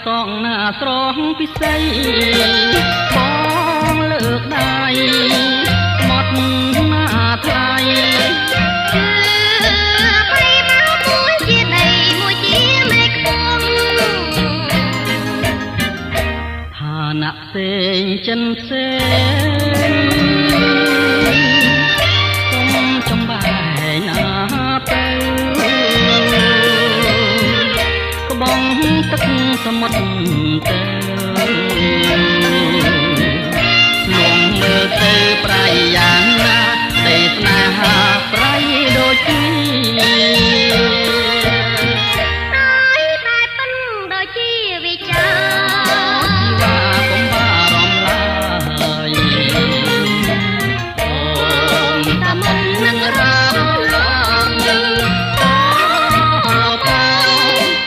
សងណាស្រងពិសីបងលើកដៃមកណាថ្លៃបីមកមួយជាដីមួយជាមេខ្ពស់ឋានៈផ្សេងចិនផ្សេងសុំចំបែណាទៅក្បងទឹកសមុទ្រទៅលងមើលទៅប្រៃយ៉ាងណាទេស្នេហាប្រៃដូចគ្នាហើយតែប៉ុនដូចជាវិចាជីវាកុំបារម្ភឡើយអូនតាមុននឹងរកលោក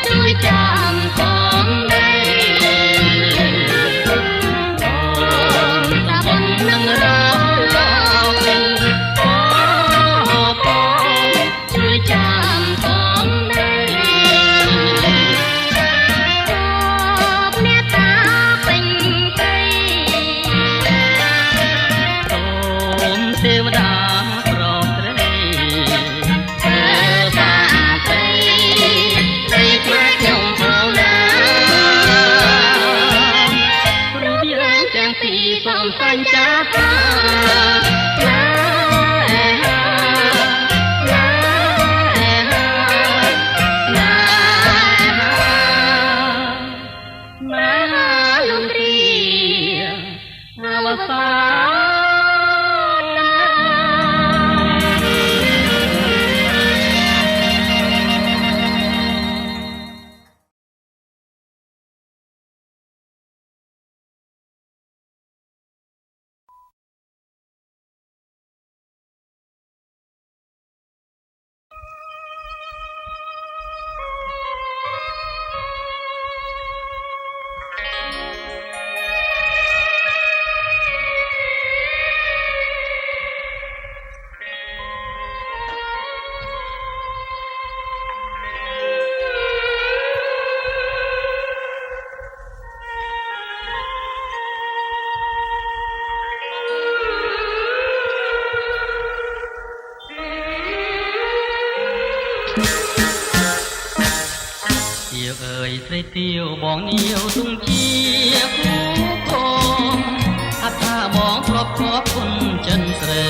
ជួយចាំផងនឹងរកលោកជួយចាំផងដែរអ្នកតាពេញព្រៃសូមទេវតាប្រត្រីសាត្រីត្រីខ្មែរខ្ញុំផងណាព្រោះយើងទាំងពីរសូមសញ្ចាថាអើយស្រីទាវបងនាវទុំជាគូកងអថាបងធ្លាប់ខកគុណចិនស្រី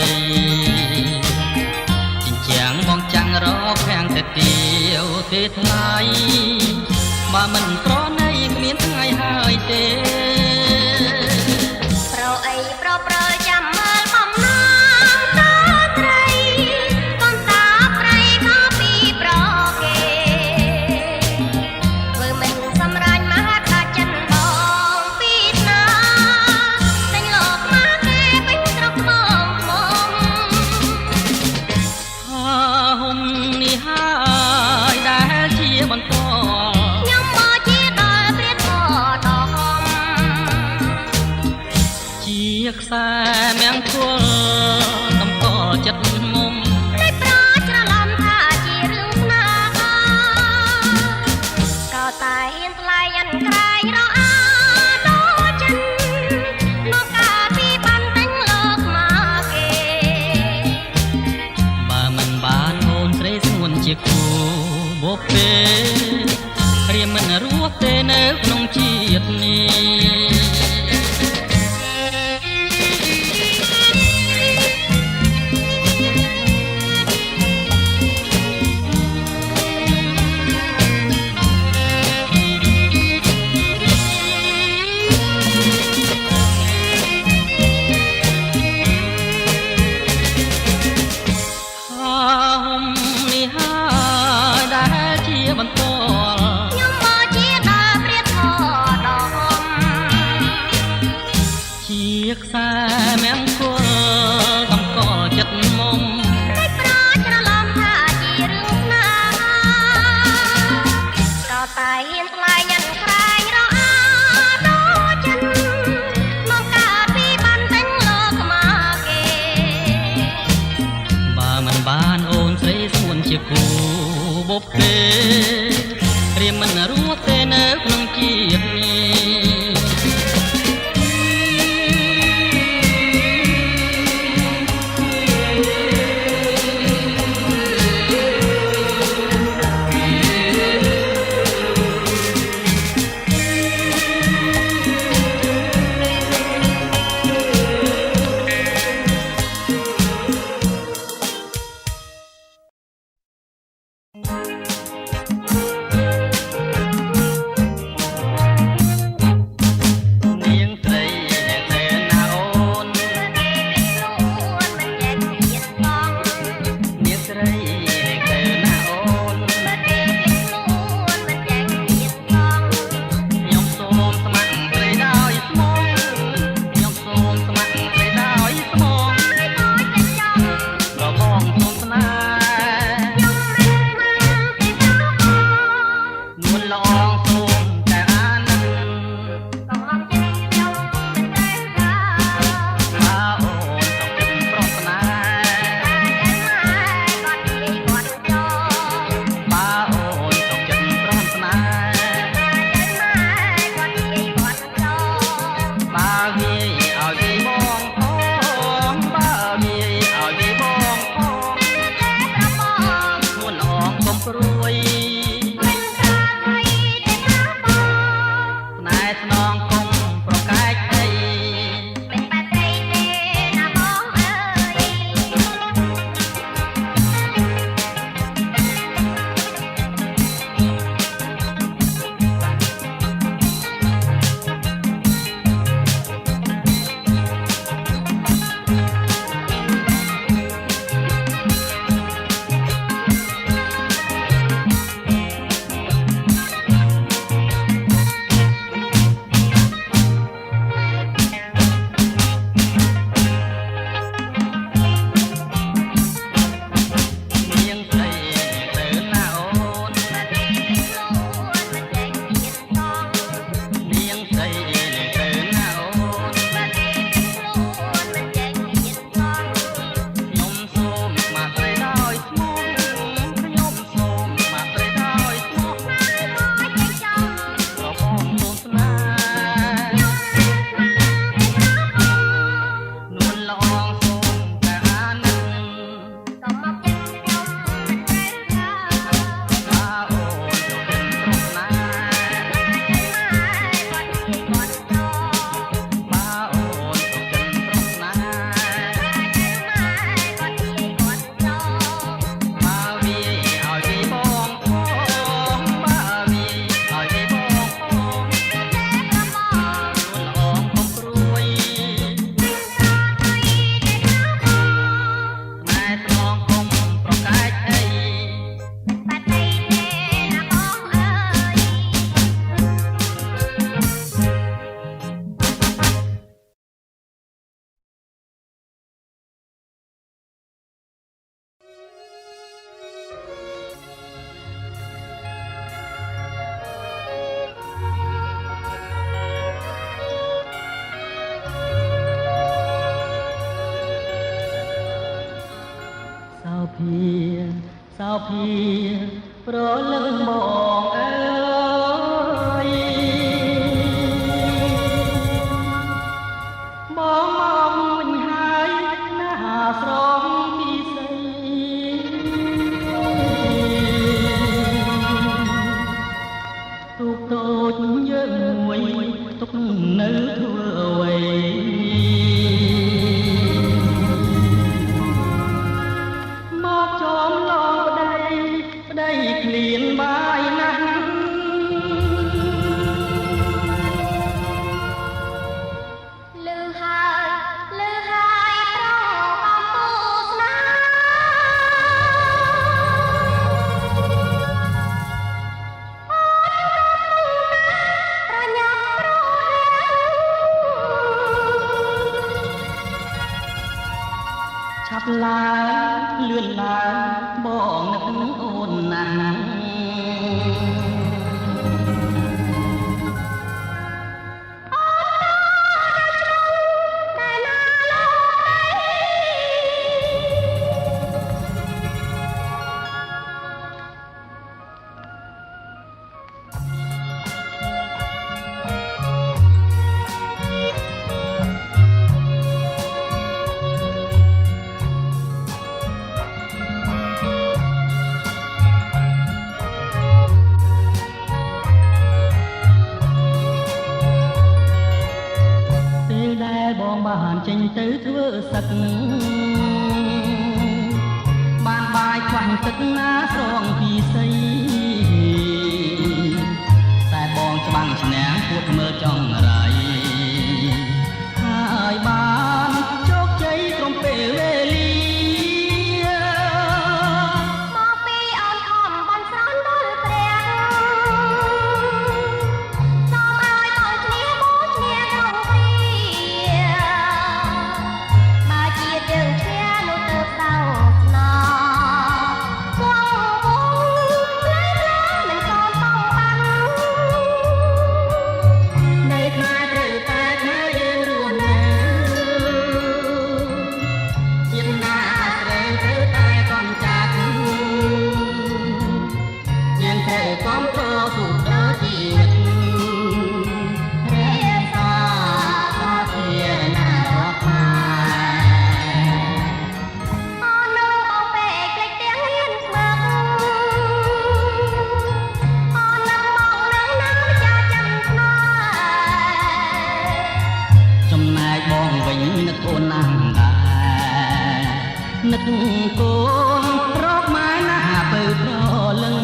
ចិញ្ចាំងបងចាំងរកខាងតែទាវទេថ្លៃបើមិនប្រណីគ្មានថ្ងៃហើយទេប្រអីប្រចាំមើលបំណងតត្រីកុំតាប្រៃខុសពីប្រគេធ្វើមិនសម្រាញ់មហាថាចិនបងពីណាតែញលោកមកគេពេញស្រុកបងមកហុំនេះហើយដែលជាបន្តខ្ញុំមកជាដល់ព្រាតធរដល់ជាខ្សែមង្គលតំកចិត្តមុំតែប្រច្រឡំថាជារឿងស្នេហាក៏តែហ៊ានថ្លៃអិនក្រែងរអាដល់ចិនមកការពីបានទិញលោកមកគេបើមិនបានអូនស្រីស្ងួនជាគូបបពេព្រាមមិនរស់ទេនៅក្នុងជាតិនេះខ្សែមង្គលតំកចិត្តមុំតែប្រច្រឡំថាជារឿងស្នេហាក៏តែហ៊ានថ្លៃញ៉ាំក្រែងរអាដល់ចិនមកការពីបានទិញលោកមកគេបើមិនបានអូនស្រីស្ងួនជាគូបបពេព្រាមមិនរស់ទេនៅក្នុងជាតិនេះ សោភាសោភាប្រលឹងបងអើយបងមកវិញហើយណាស្រងពីស្អីទូកតូចយើងមួយទុកនៅធ្វើអ្វីមកចំឡងប្តីក្លៀនបាយណាស់លឺហើយប្រងកំពូស្នាប្រញាប់ប្រឆាប់ឡើងលឿនឡើងបងនឹកអូនណាស់បងបានចេញទៅធ្វើសឹកបានបាយខ្វះទឹកណាស្រងពីសីតែបងច្បាំងឈ្នះពួតមើលចង់រៃហើយបានជោគជ័យក្រុមពេលវេលាមកពីអូនខំបានស្រន់ដល់ព្រះសូមឲ្យបងឈ្នះបូឈ្នះក្នុងព្រាបើជាយើងឈ្នះនោះទៅសោស្នោគង់វងលែងមិនកូនបងបាននៅខ្មែរត្រូវតែខ្មែរយើងរស់នៅជាតិណាស្រីត្រូវតែកំចាត់យើងត្រូវកំប្រទូដល់ជីវិតរាសាសាធារណរដ្ឋខ្មែរអូននោះបងពេកលេចទាំងហ៊ានស្មើអូននឹងមកនឹងណាម្ចាស់ចាំស្នេហ៍ចំណែកបងវិញនឹកអូនណាស់ដែរនឹកកូនរកម៉ែណាបើប្រលឹង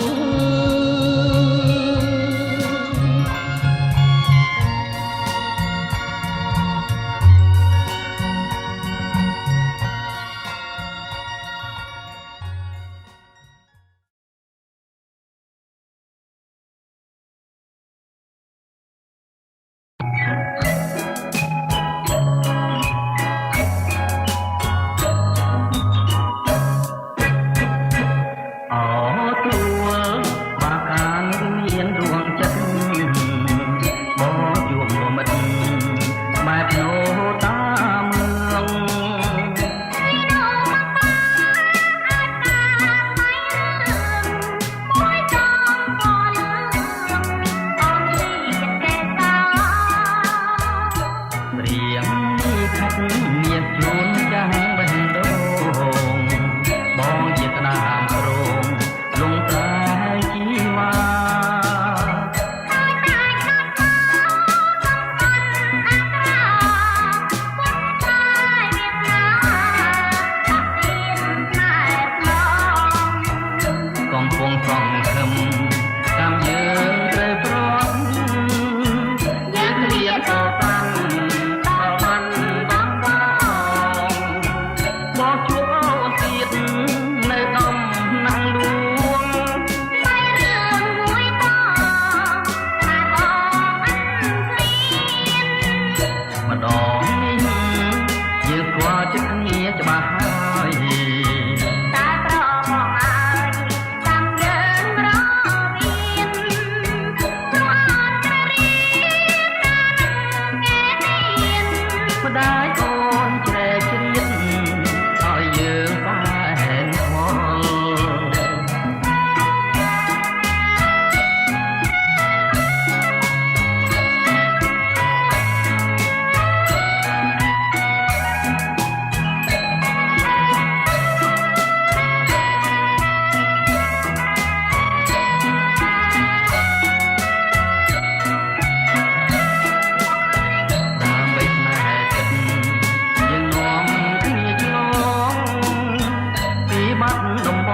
បាត់ដំប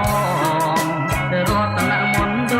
ងទៅរត់តំណមន្ត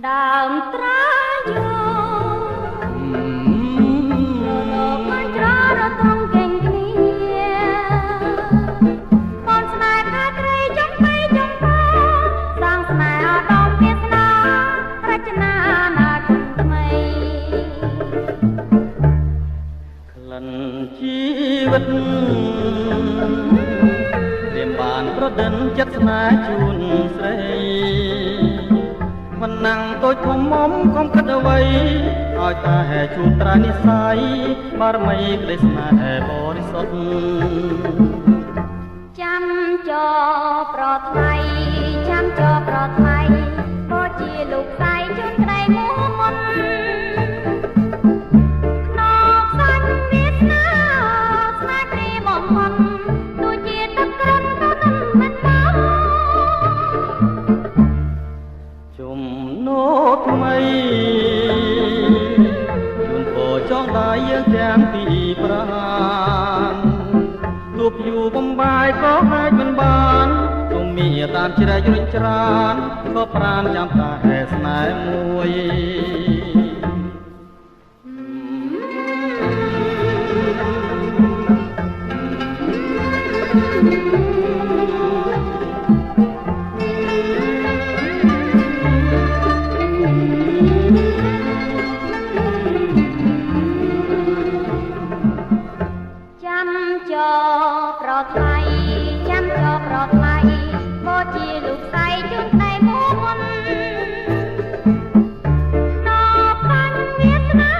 ដើមត្រាយោមិនច្ររត់ត្រង់កេងគ្នាបនស្នេហ៍ថាត្រីចំបីចំបាសាងស្នេហ៍អដំវាសនារចនាណាត់ថ្មីក្លិនជីវិតព្រាមបានប្រដិនចិត្តស្នេហ៍ជូនស្រីមិនណាំងតូចធំមុំកុំគិតអ្វីឲ្យតែជួបត្រានិស័យបារមីក្ដីស្នេហ៍បរិសុទ្ធចាំចោប្រថ្លៃចាំចោប្រថ្លៃក៏ជាលោកស្រីជូនក្ដីមួមុនក្នុងសាច់វាសនាស្នេហ៍ព្រាមបំផុតដូចជាទឹកក្រិនទៅនឹងមិនមកជំនោថ្មីជូនពោចង់ដៃយើងទាំងពីរប្រាណទោះយូរបំបាយក៏អាចមិនបានទុំមានតាមជ្រែករុញច្រានក៏ប្រានចាំតែស្នេហ៍មួយចាំចោប្រថ្លៃចាំចោប្រថ្លៃក៏ជាលោកស្រីជូនក្ដីមួមុនដល់បាញ់វាសនា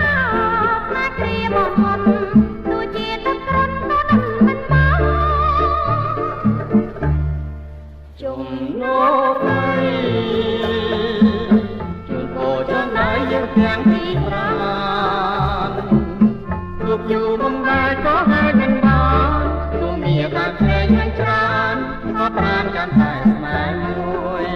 ស្នេហ៍ព្រាមបំផុតដូចជាទឹកក្រិនក៏នឹងមិនមកជំនោថ្មីជូនពោចង់ដៃយើងទាំងពីរប្រាណទោះយូរបំបាយក៏អាចមិនបានទុំមានតាមជ្រែករុញច្រានក៏ប្រានចាំតែស្នេហ៍មួយ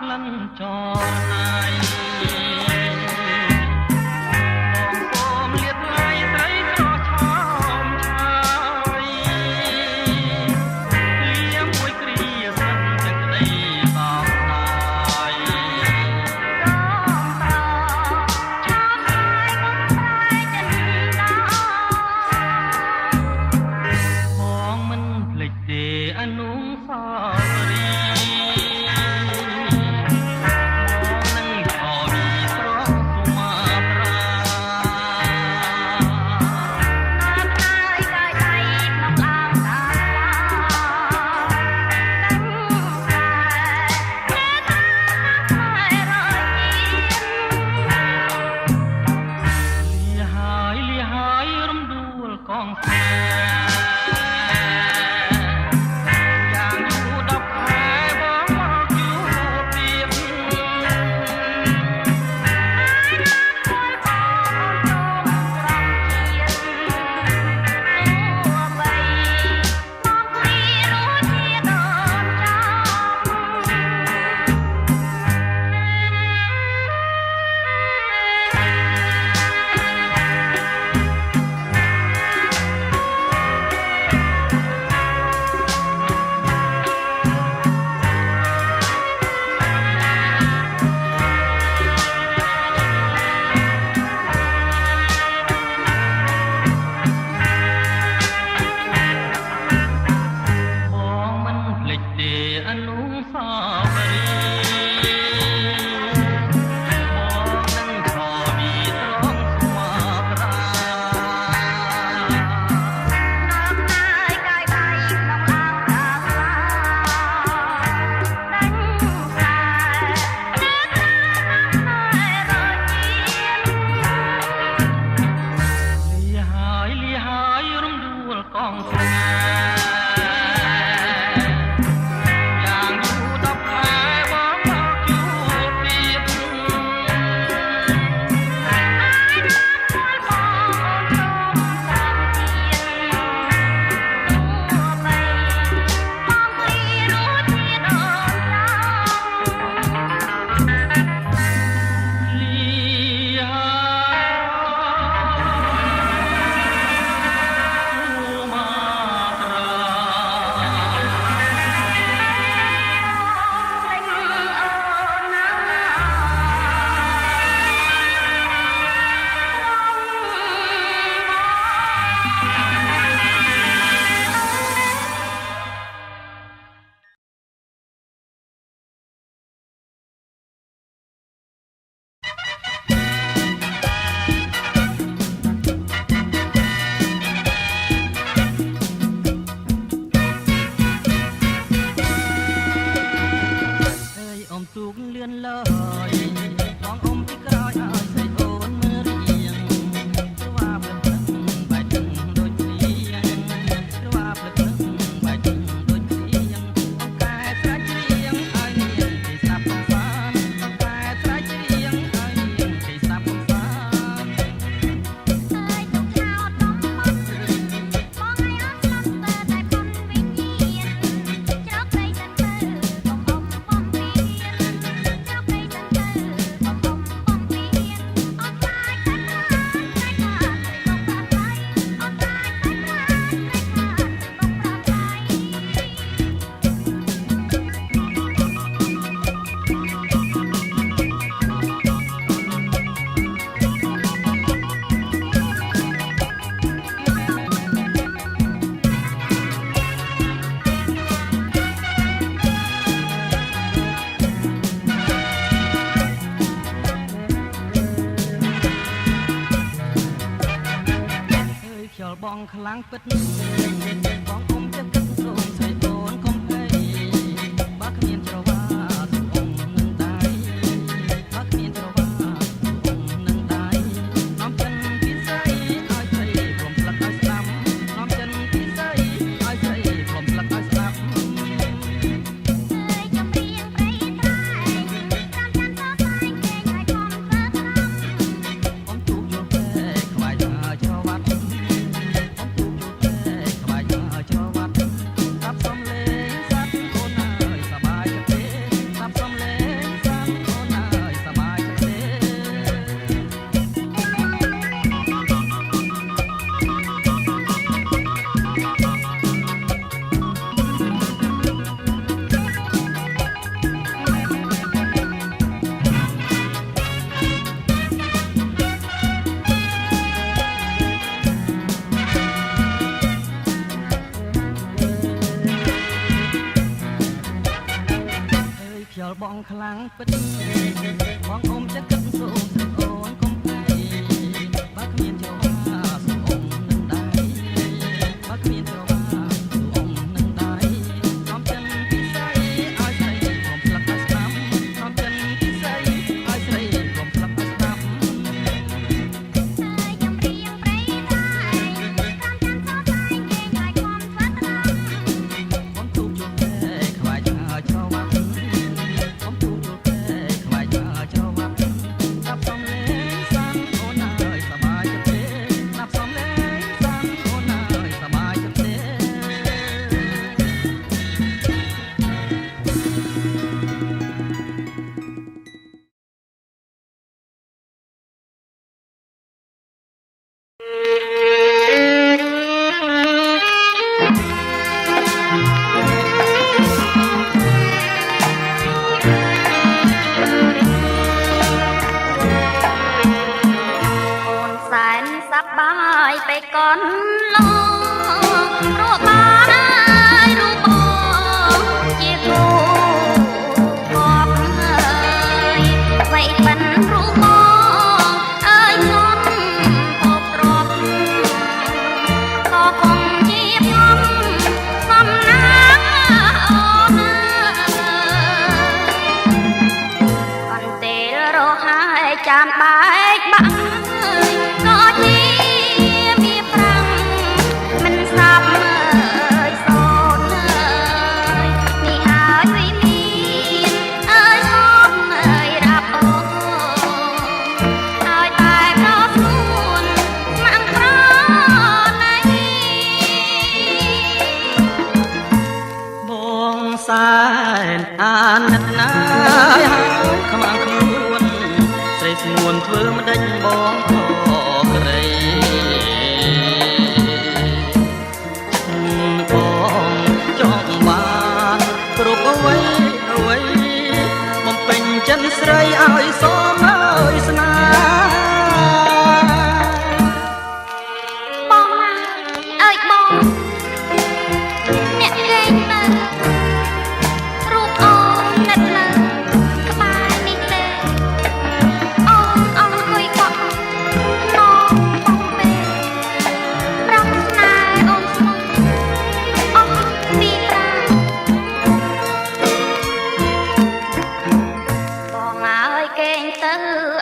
ក្លិនចរណៃបងសូម ខ្លាំងពិតបងគុំចិត្តគិតសូមស្រីអូនកុំភ័យបើគ្មានច្រវាសូមនឹងដៃបើគ្មានច្រវាសូមនឹងដៃនាំចិនពិសីឲ្យស្រីព្រមស្លឹកឲ្យស្ដាប់នាំចិនពិសីឲ្យស្រីព្រមស្លឹកឲ្យស្ដាប់បងខ្លាំងពិតបងអ៊ំចិត្តគិតសូមស្រីអូនកុំភ័យបើគ្មានច្រវាសូមអ៊ំនឹងដៃបើគ្មានច្រវាសូមអ៊ំនឹងដៃនាំចិនពិសីឲ្យស្រីព្រមស្លឹកឲ្យស្ដាប់នាំចិនពិសីឲ្យស្រីព្រមស្លឹកឲ្យស្ដាប់ខ្ញុំរៀងព្រៃដែរតាមចាំសោះតែគេឲ្យខំស្វាត់បងទូជួបតែខ្វាយឆ្ងាយច្រវាបាយไปก่อนลองรูปบ้านเอ้ยรูปบ่ជាគូกอบเอ้ยไว้เป็นรูปบ่เอ้ยงอนพบรบก็คงជាผมសំណាងអូនអន្តែរហ័យចាំបែកបាក់ក៏ជាអាណិតណាយហើយខ្មាំងខ្លួនស្រីស្ងួនធ្វើមិនដេញបងខក្រីបងចង់បានគ្រប់អ្វីអ្វីបំពេញចិនស្រីឲ្យសូមអើយស្នាបងអើយបងអ្នកលេងទៅ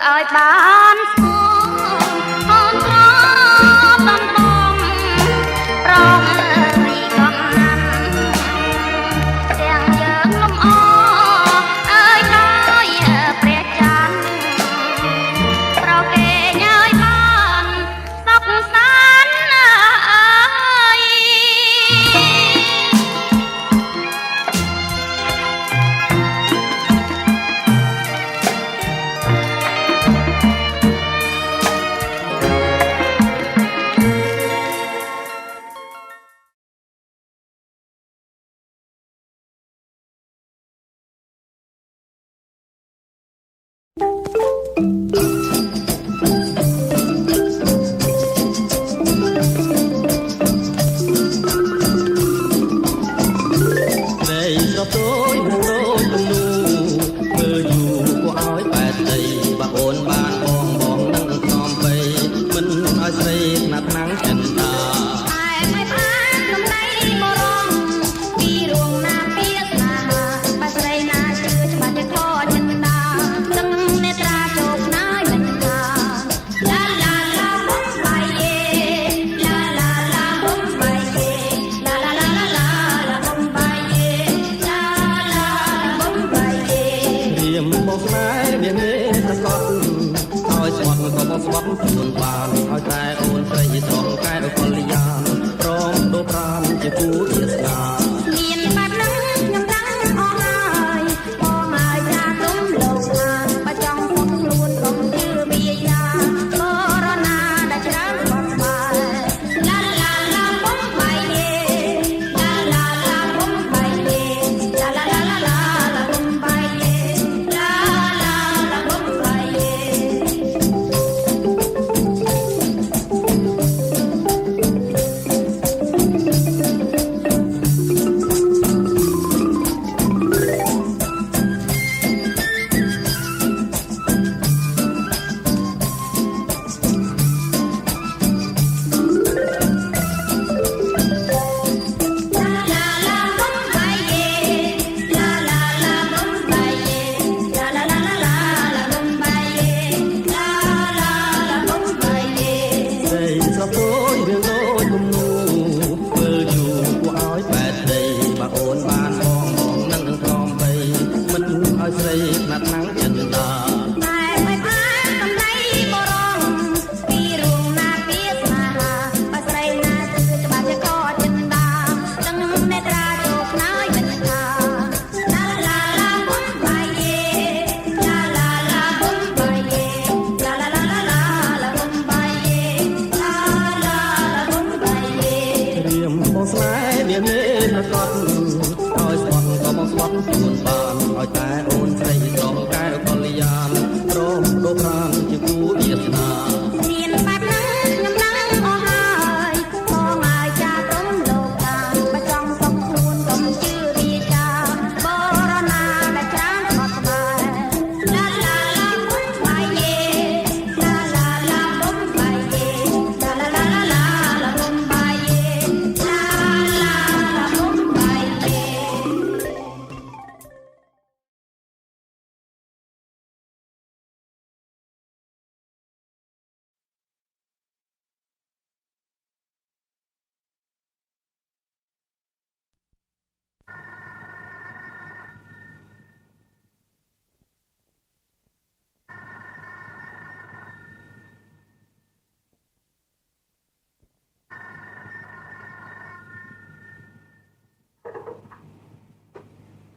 ឲ្យបានស្គាល់អូនត្រង់តំបងប្រងអើយកំណាន់ទាំងយើងលំអអើយដោយព្រះច័ន្ទប្រគេញើយបានសុខសាន្តអើយស្រីណាត់ណាំងចិនតា អូនស្រីស្រងកែវកល្យានព្រមដូរប្រាំជាគូវាសនាមានបែបហ្នឹងខ្ញុំដឹងអស់ហើយបងហើយចាទុំលោកថាបើចង់សុំខ្លួនកុំជឿវាយ៉ាបរណាដែលច្រើនបត់បាយឡាឡាឡាបុំបាយយេឡាឡាឡាបុំបាយយេឡាឡាឡាឡាឡាបុំបាយយេឡាឡាឡាបុំបាយយេ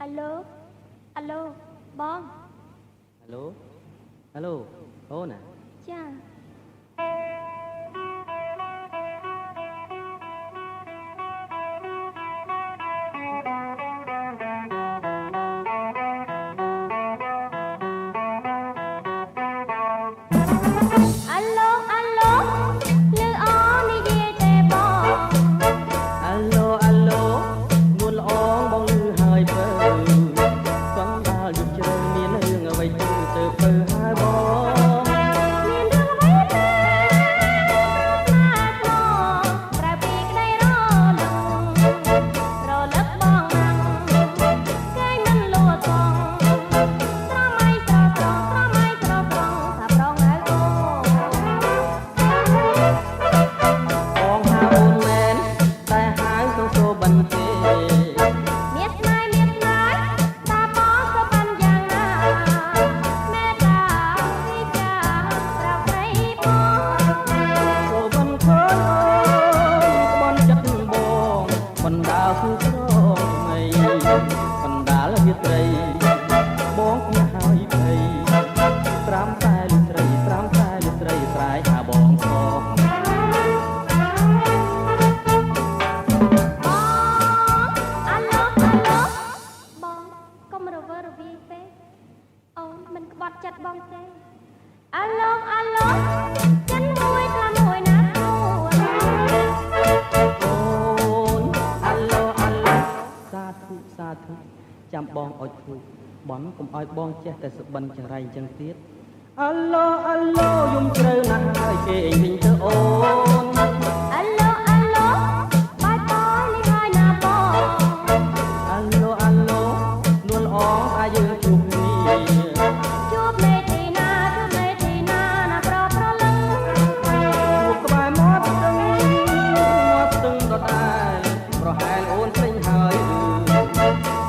អាឡូបងអាឡូអូនណាចាចាំបងអុចធូបបន់កុំឲ្យបងចេះតែស្បិនចង្រៃអញ្ចឹងទៀតអាឡូយំជ្រៅណាស់ហើយគេវិញទៅអូនអាឡូបាយបាយលីហើយណាបងអាឡូនួលអងអាយើងជួបគ្នាជួបលេទីណាណាប្រលឹងជួបក្បែរមាត់ស្ទឹងដដែលប្រហែលអូនពេញហើយ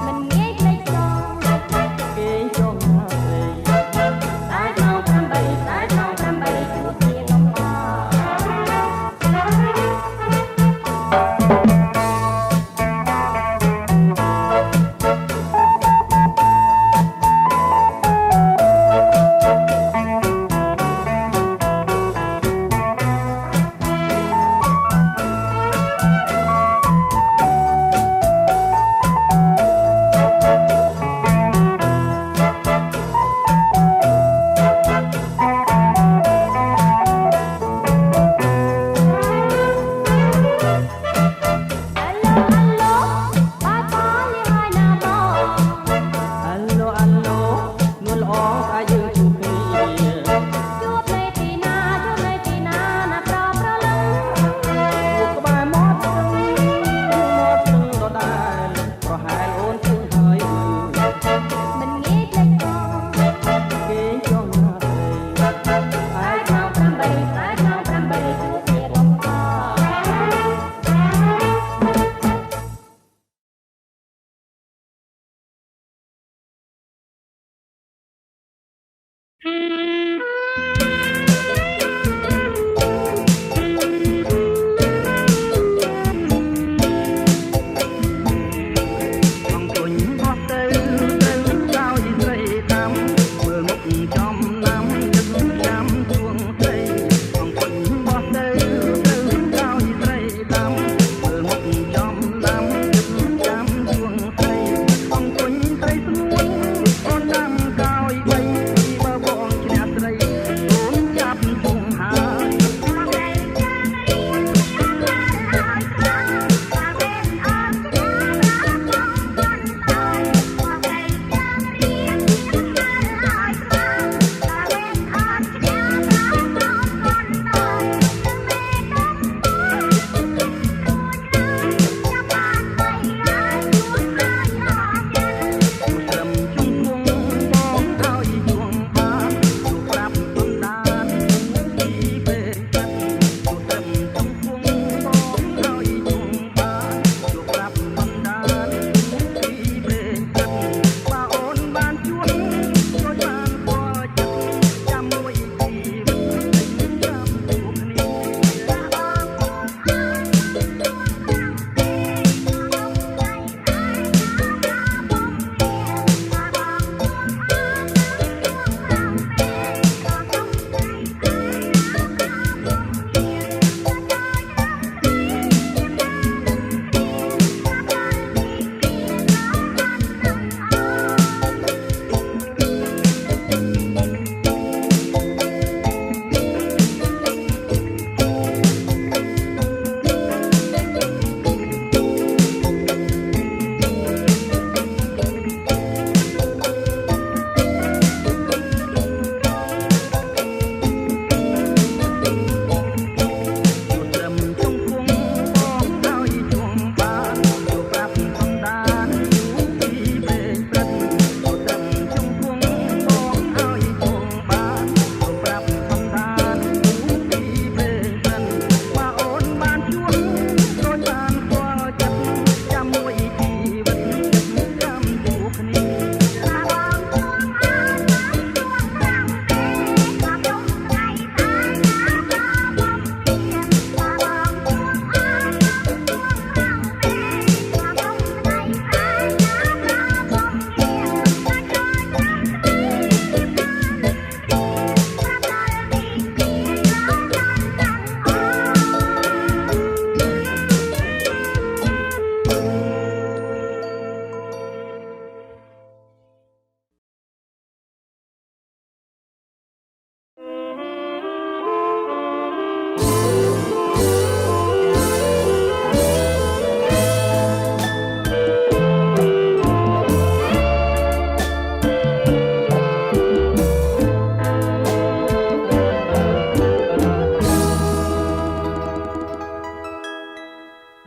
មិនងាយភ្លេចសងគេចង់ណាទេតែក្នុង8ជួបគ្នាកុំអ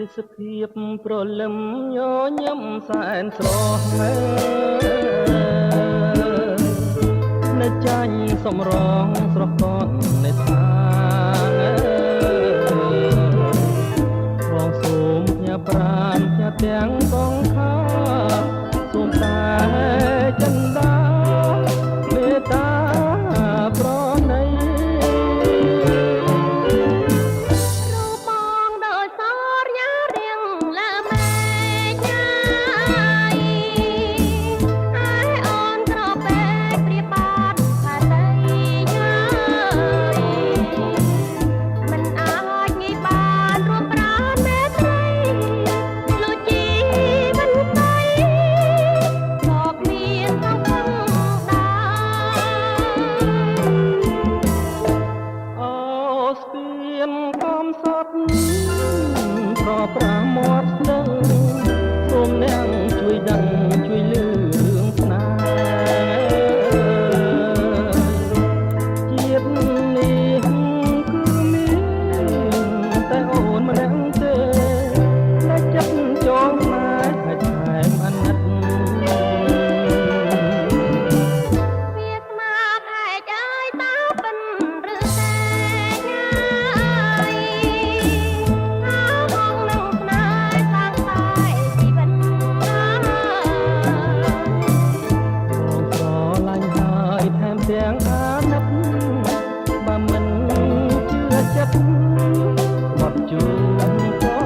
ទេសភាពប្រលឹមញញឹមសែនស្រស់នៅចាញ់សំរងស្រស់កត់នៅថាបងសូមផ្ញើប្រាណផ្ញើទាំងសងខាសូមតែចិន្តាមេត្តាប្រណីប្រាមាត់ស្ទឹងសូមអ្នកជួយដឹងជួយលឺរឿងស្នេហ៍ជាតិនេះគឺមានតែអូនម្នាក់ទេដែលចិត្តចងម៉ែតែថែមអាណិតវាស្មារតីឲ្យតើបិនឬតែទាំងអាណិតបើមិនជឿចិត្តបាត់ជួនក៏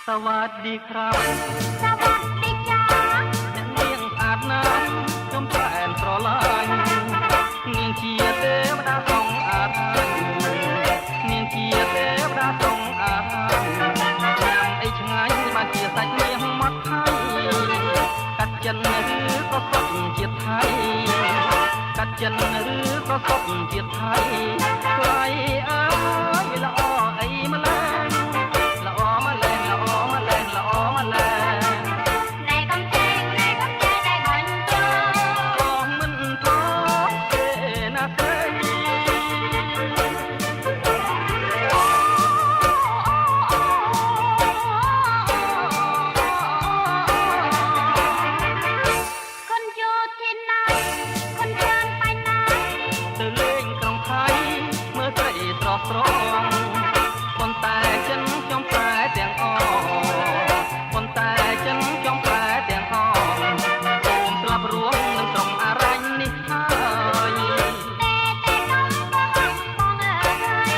สวัสดีครับสวัสดีจ้าអ្នកនាងស្អាតណាស់ខ្ញុំប្រែនស្រឡាញ់នាងជាទេវតាសងអារនាងជាទេវតាសងអារយ៉ាងអីឆ្ងាញ់បានជាសាច់នាងមកថៃកាត់ចិនឬក៏សុទ្ធជាតិថៃកាត់ចិនឬក៏សុទ្ធជាតិថៃថ្លៃអើយល្អអីម្ល៉េះប៉ុន្តែចិនខ្ញុំប្រែទាំងអប៉ុន្តែចិនខ្ញុំប្រែទាំងអសូមស្លាប់រួមនឹងក្រុងអរញ្ញនេះហើយទេកំបងអើយ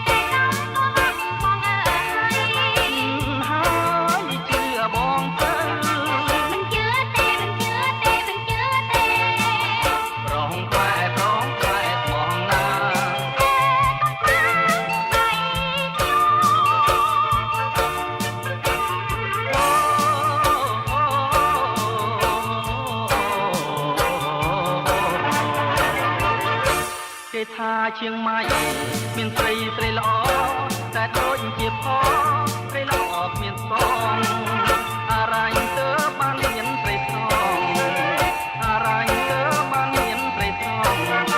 ទេកំបងអើយហើយជឿបងទៅមិនជឿទេមិនជឿទេមិនជឿទេប្រងខ្លែបងណាគេថាជាងម៉ៃមានស្រីល្អតែដូចជាផងស្រីល្អគ្មានសងអរញ្ញទៅបានមានស្រីថងអរញ្ញទៅបានមានស្រីថង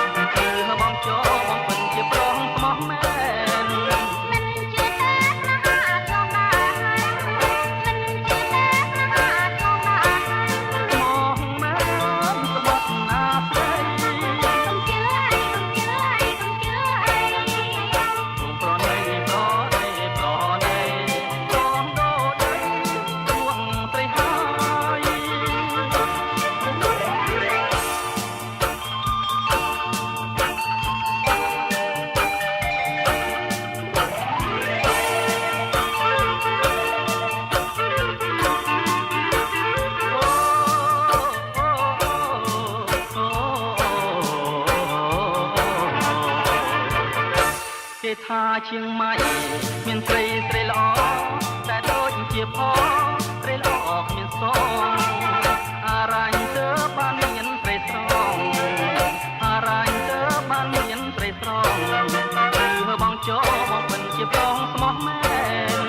ថាជាងម៉ៃមានស្រីស្រីល្អតែដូចជាផងស្រីល្អគ្មានសងអារ៉ាញ់ទៅបានមានស្រីស្រងអារ៉ាញ់ទៅបានមានស្រីស្រងគឺបងចូលបងមិនជាបងស្មោះមែន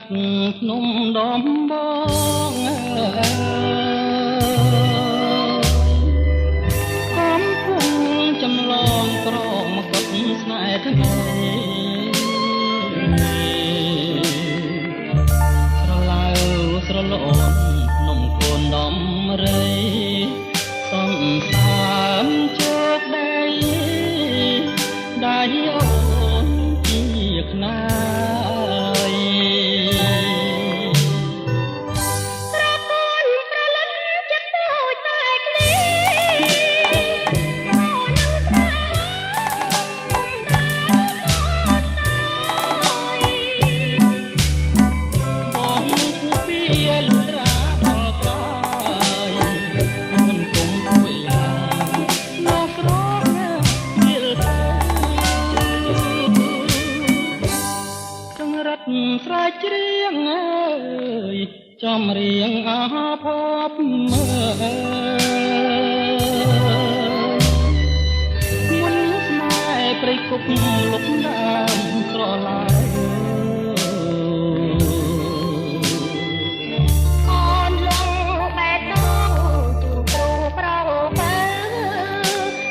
ភ្នំដំបងកំពុងចម្លងក្រមកកត់ស្នេហ៍ថ្ងៃស្រឡៅស្រលូនភ្នំកូនដំរីសំសានជោគដីដៃអូនជាខ្នាស្រែកច្រៀងអើយចំរៀងអាភពមើមុនស្នេហ៍ព្រៃគុកលុបដើមស្រឡាយអូនលងបែតទៅទូគ្រូប្រោបើ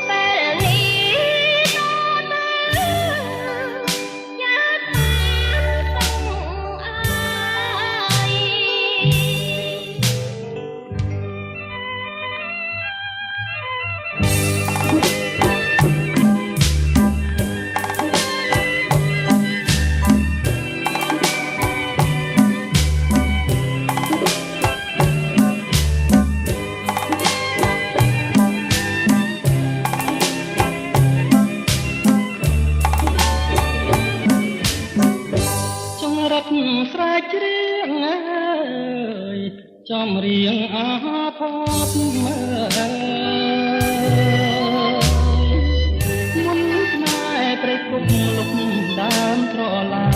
ពេលនេះទៅយ៉ាត់ស្រែកច្រៀងអើយចំរៀងអាភពមើមុនស្នេហ៍ព្រៃគុកលុបដើមត្រឡា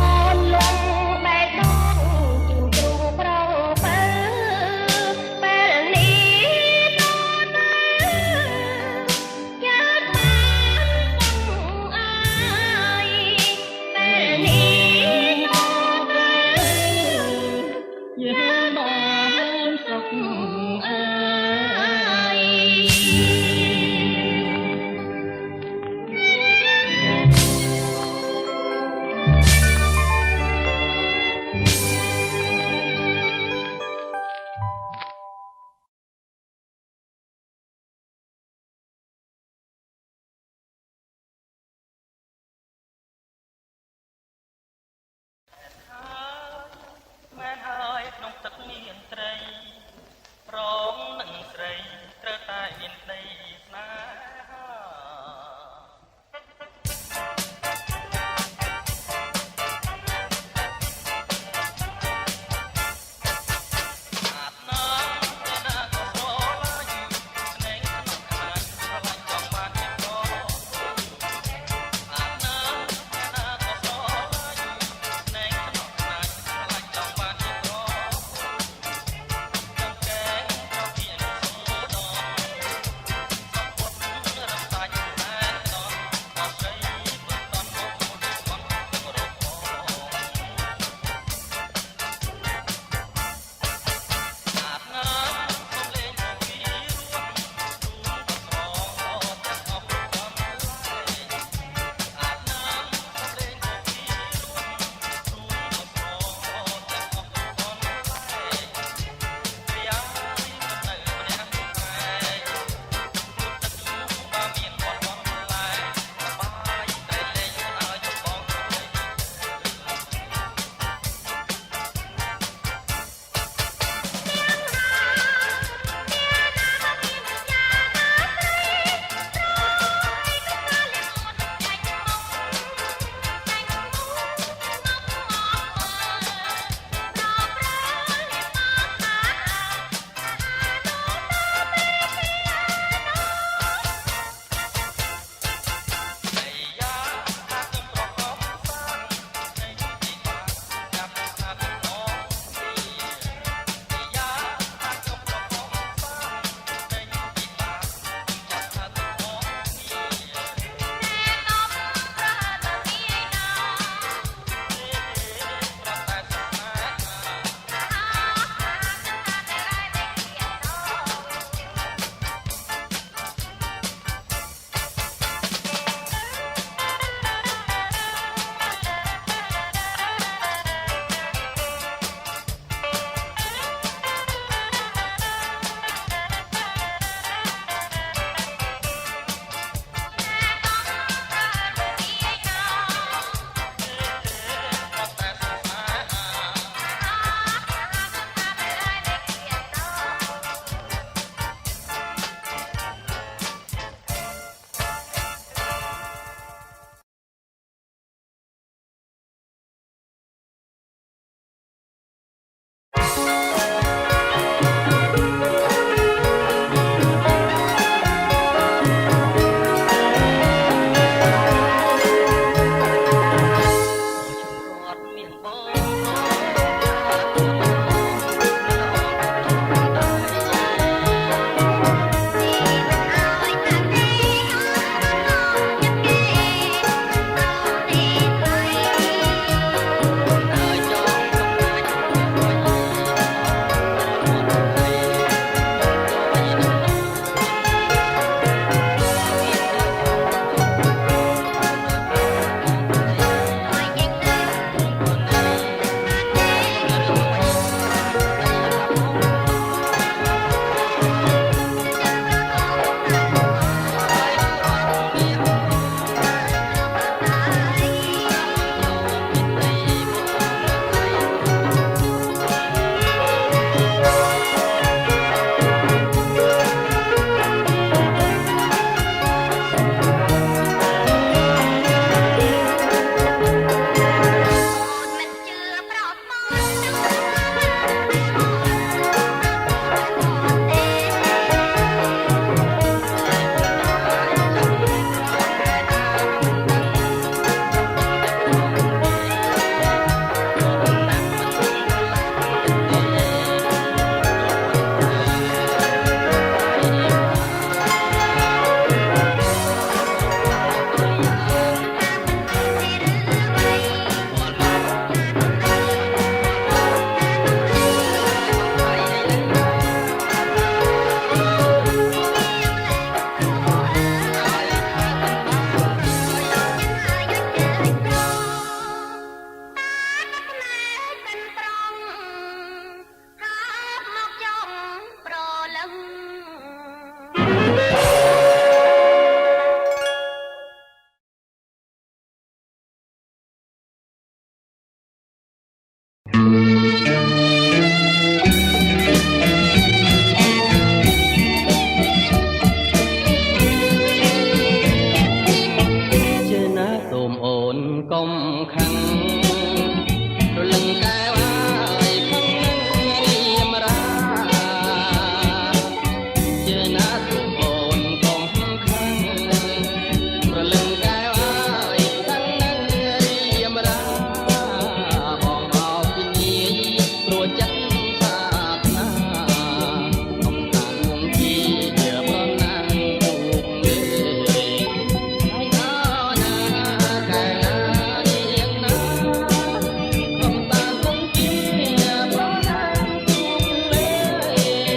អូនលងបែកទៅទូគ្រូប្រោបើពេលនេះទៅយ៉ាត់យើងបានសុខអើយមែនហើយក្នុងទឹកមានត្រី ព្រោះចិត្តសាសនាកំតានវងជាប្រណាំងទូកលេហើយណាកែណានាងណាកំតានវងជាប្រណាំងទូកលេ អ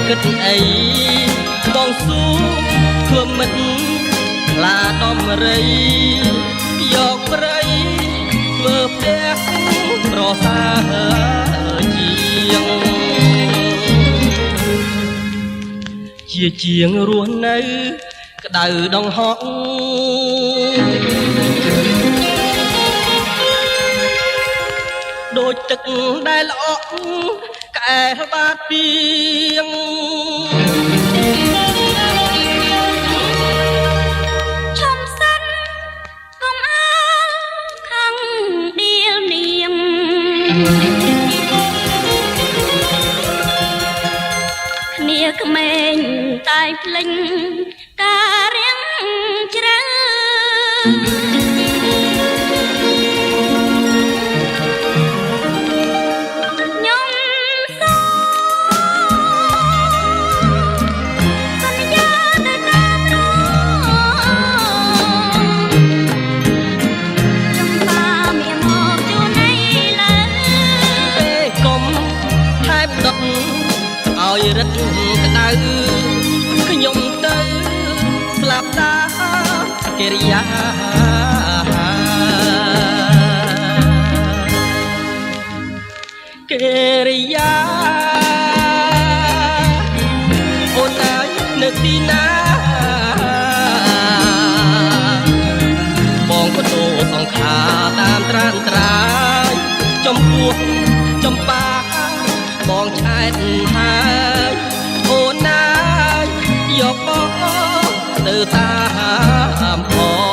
គិតអីបងសួរធ្វើមិនខ្លាដំរីយកព្រៃធ្វើផ្ទះប្រសាជាជាងរស់នៅក្តៅដងហក់ដូចទឹកដែលល្អក់កែបាតពីងឈំសិនកុំអើខាងដៀលនាងគ្នាក្មេងតែភ្លេចការរៀងជ្រៅរឹកក្តៅខ្ញុំទៅស្លាប់តាកិរិយាអូនអើយនៅទីណាបងក៏ដូរសង្ខារតាមត្រានត្រាយចំពោះចំបាបងឆែកហើយអូនណាយកបងទៅតាមផង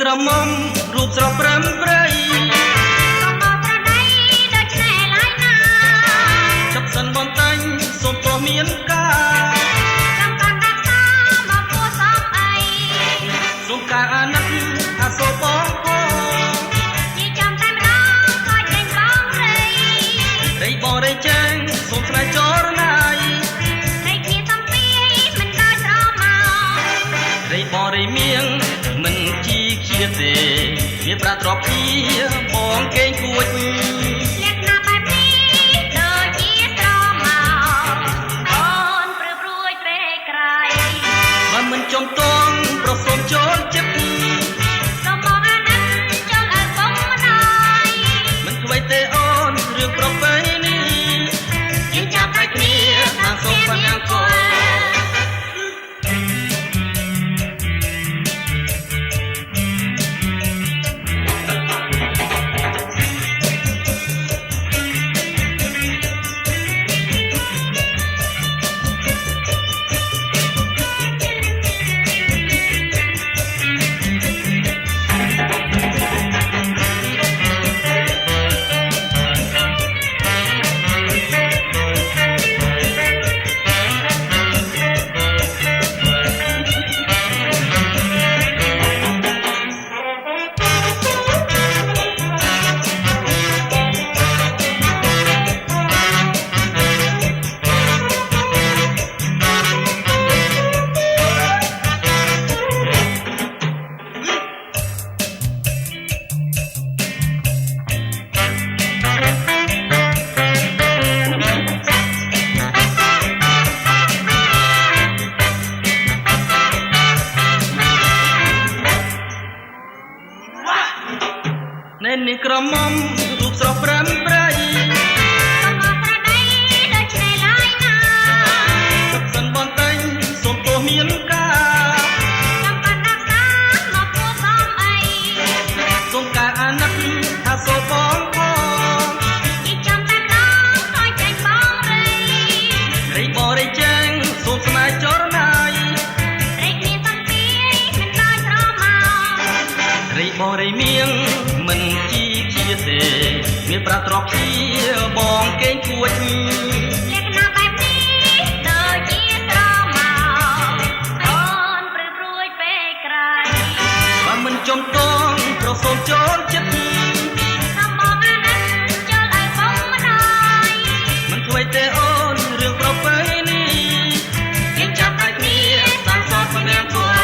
ក្រមុំរូបស្រស់ព្រឹមព្រៃកំបោប្រដៃដូចឆ្នេរឡាយណាចាប់សិនបំតាញ់សូមទោះមានការកំបានដាក់សាមកពួសំអីសូមការអាណិតអាសូរបងផងជាចាំតែម្ដងខូចចេញបងរីបងរីចាញ់សូមស្នេហ៍ចរណាយរីគ្នាសំពីមិនដល់ស្រមករីបងរីមៀងមិនជីឃាទេមានប្រាទ្រព្យ ទ្រព្យជាបងគេងគួចលក្ខណៈបែបនេះដូចជាស្រមោលអូនព្រឺព្រួយពេកក្រៃបើមិនចំតងប្រសូនចូលចិត្តសំបងអាណិតចូលឲ្យបងម្ដាយមិនធ្វើទេអូនរឿងប្រពៃនេះគេចាប់តែគ្នាសាងសង់សម្រាប់គួរ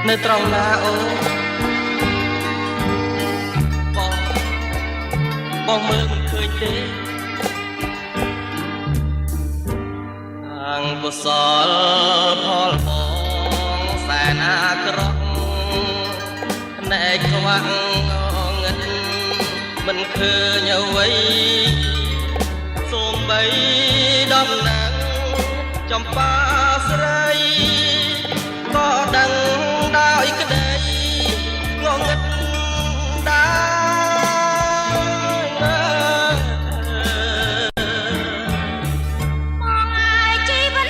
នៅត្រង់ណាអូបងមើលមិនឃើញទេអង្គុសលផលបងសែនអាក្រក់ណែខ្វាក់ង ឃើញអ្វីសូម្បីដំណាំចំបាស្រីក៏ដឹងដោយក្តីងងឹតដែរបងឲ្យជីវិត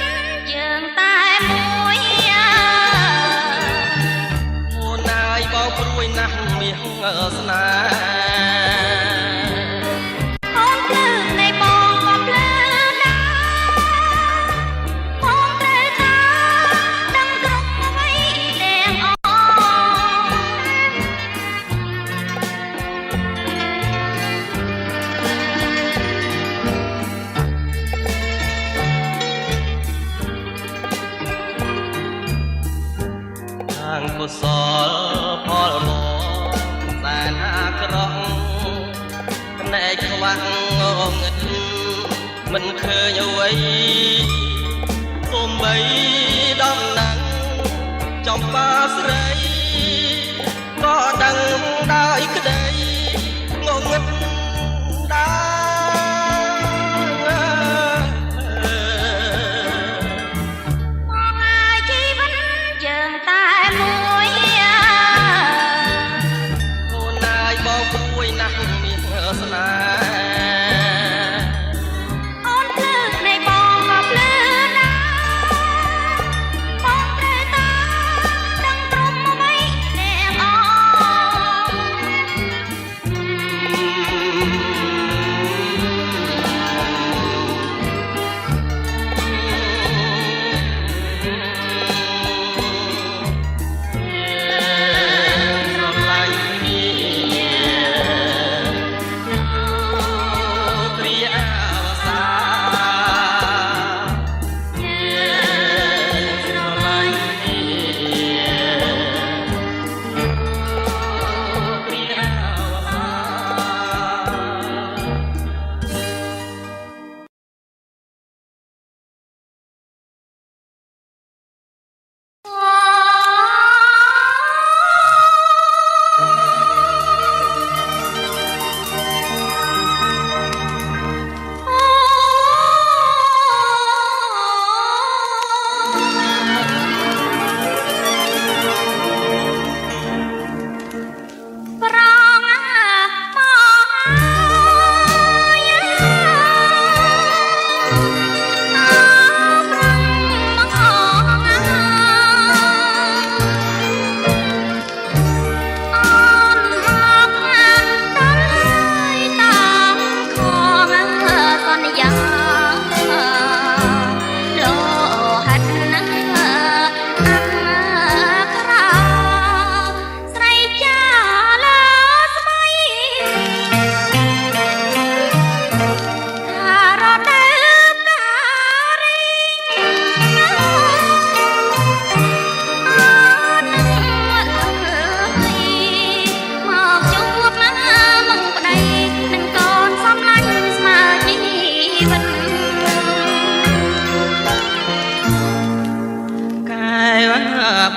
យើងតែមួយមុនណាយបងព្រួយណាស់មាសស្នេហ៍កុសលផលមកតែអាក្រក់ភ្នែកខ្វាក់ងងឹតមិនឃើញអ្វីសូម្បីដំណាំចំបាស្រីក៏ដឹងដោយក្តីងងឹតស្នេហ៍អូនភ្លើងនៃបងក៏ភ្លឺណាបងត្រូវតាដឹងព្រមអ្វីទាំងអ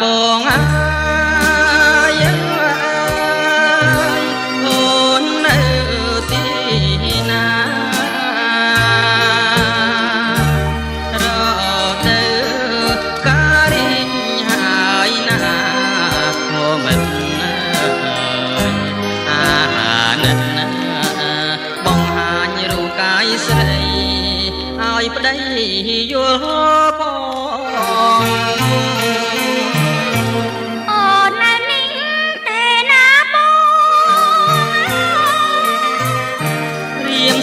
បងអើយអូននៅទីណារកទៅការរីងហើយណាក៏មិនអាណិតណាបងហាញរូបកាយស្រីឲ្យប្តីយល់បង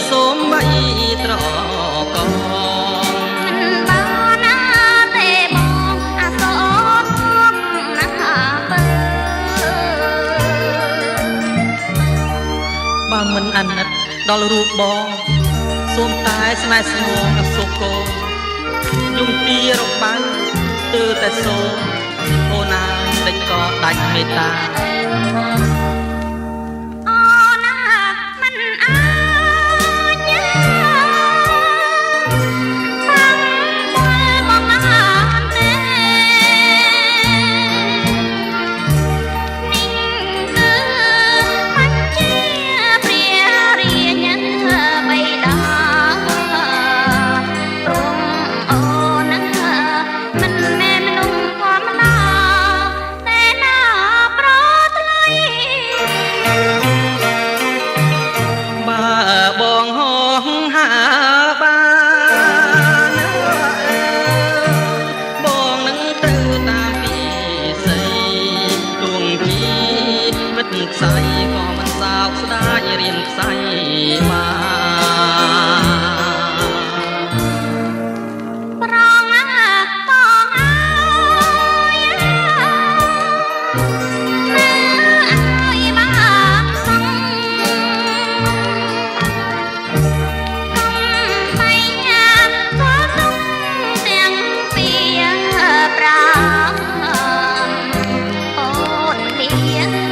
សូមបីត្រកងមិនបានណាទេបងអាសូរណាស់បើបើមិនអាណិតដល់រូបបងសូមតែស្នេហ៍ស្មងសុខកូនយំទីរបើទើតែសូមអូនណាតិចក៏ដាច់មេត្តារ ស្ដាយរៀនខ្សែបាប្រងបងអើយអើយបានសងកំបីញាក៏ទុំទាំងពីប្រាអូនលៀ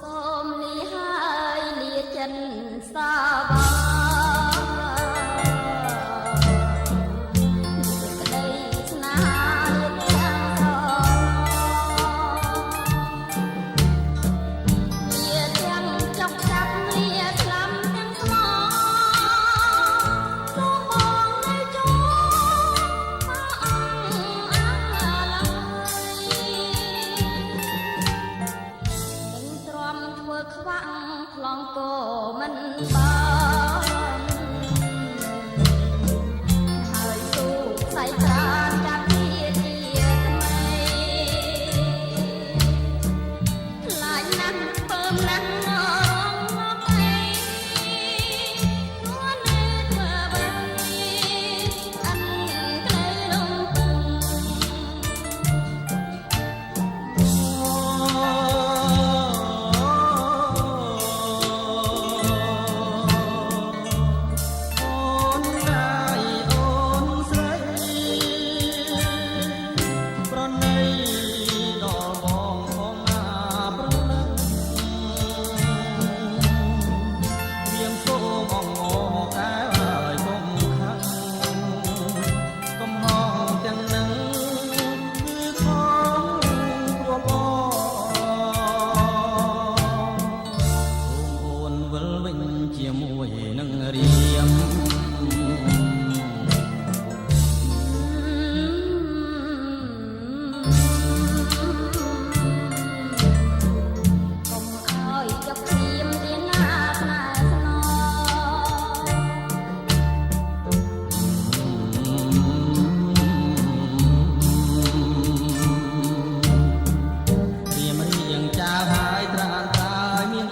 សូមលាហើយលាចិនសាបាក្តីស្នេហាទាំងសលាទាំងចុកចាប់លាស្លាំទាំងស្មោសូមបងនៅចូលមកអង្គអាឡ័យទ្រាំធ្វើខ្វាក់ខ្លងគោមិនបានហើយទូខ្សែត្រាចាប់ជាថ្មីខ្លាចណាស់ពើមណាស់រងមកអីខ្លួននៅធ្វើបែបនេះអិនក្ដីរំពឹង ជាមួយនឹងរៀមកុំឲ្យយកព្រាមរៀនណាស្នេហ៍ស្នងរៀមរៀងចាស់ហើយត្រានត្រើយមាន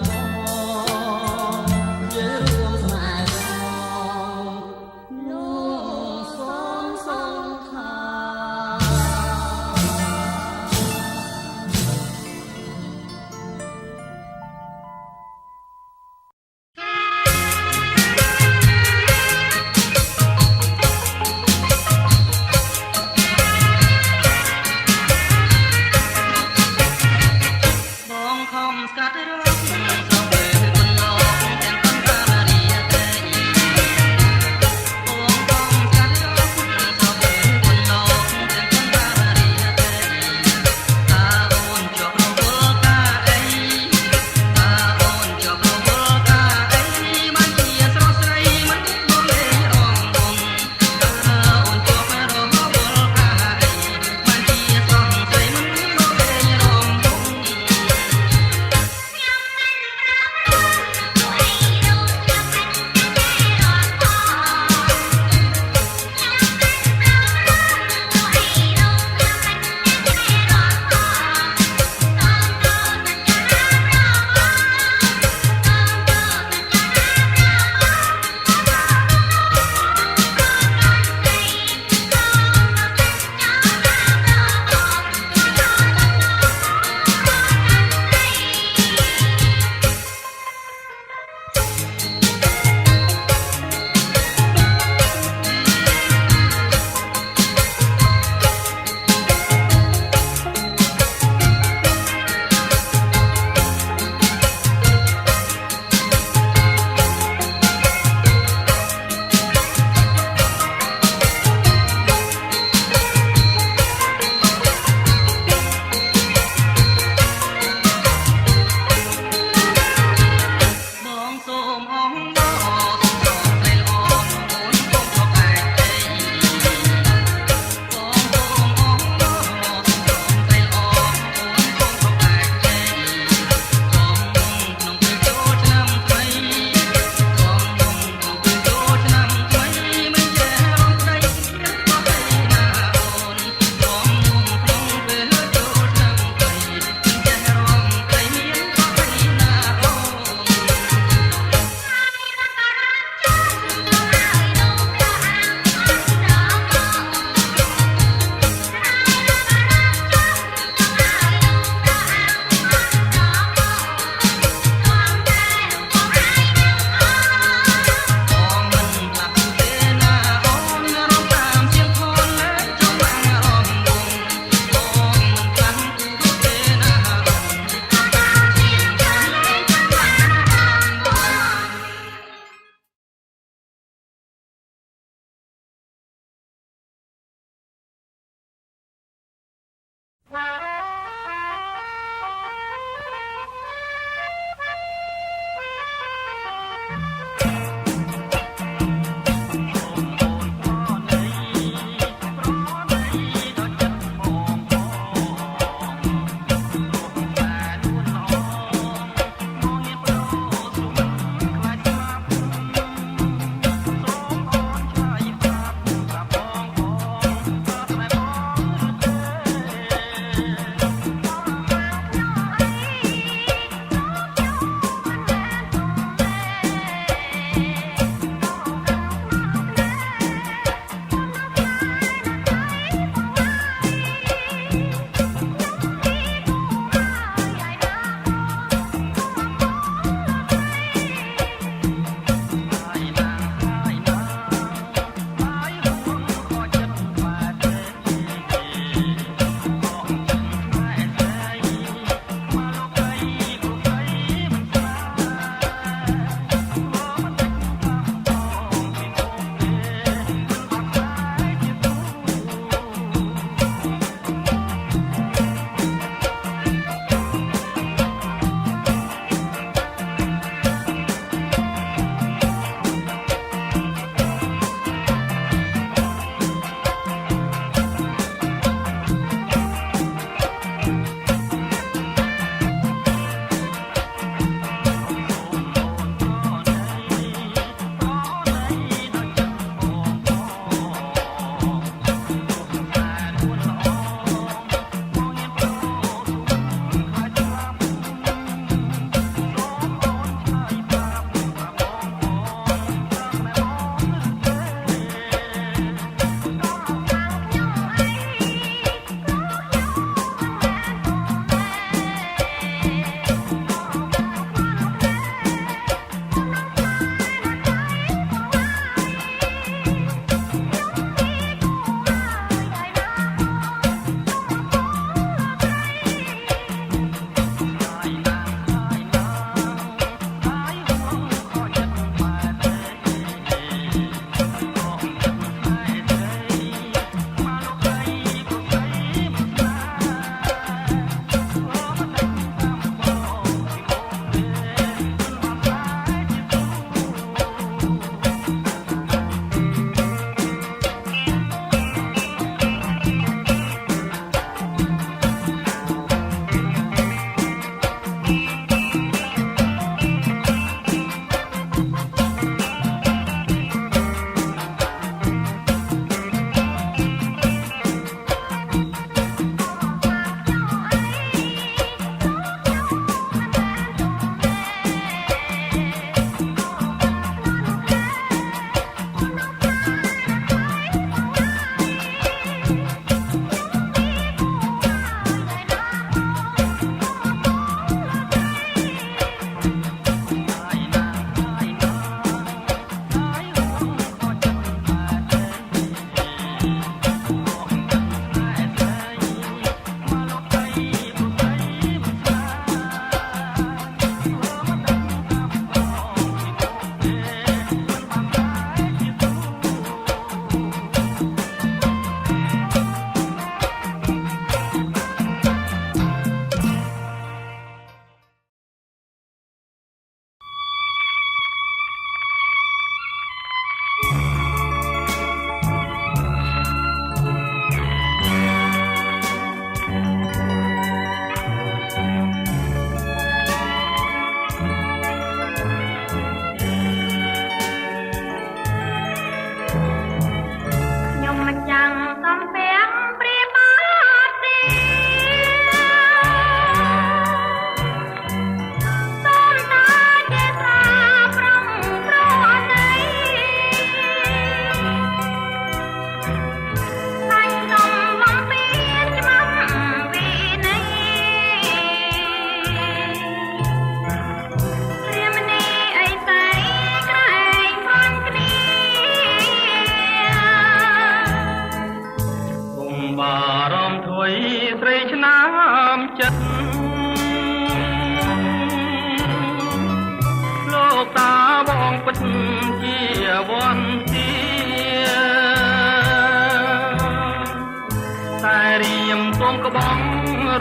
ក្បង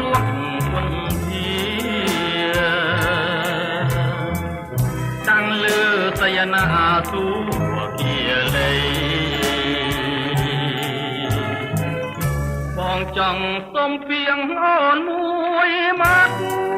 រស់ពុនធាតាំងលើសយនាទូគាលីបងចង់សុំពីងអូនមួយម៉ាត់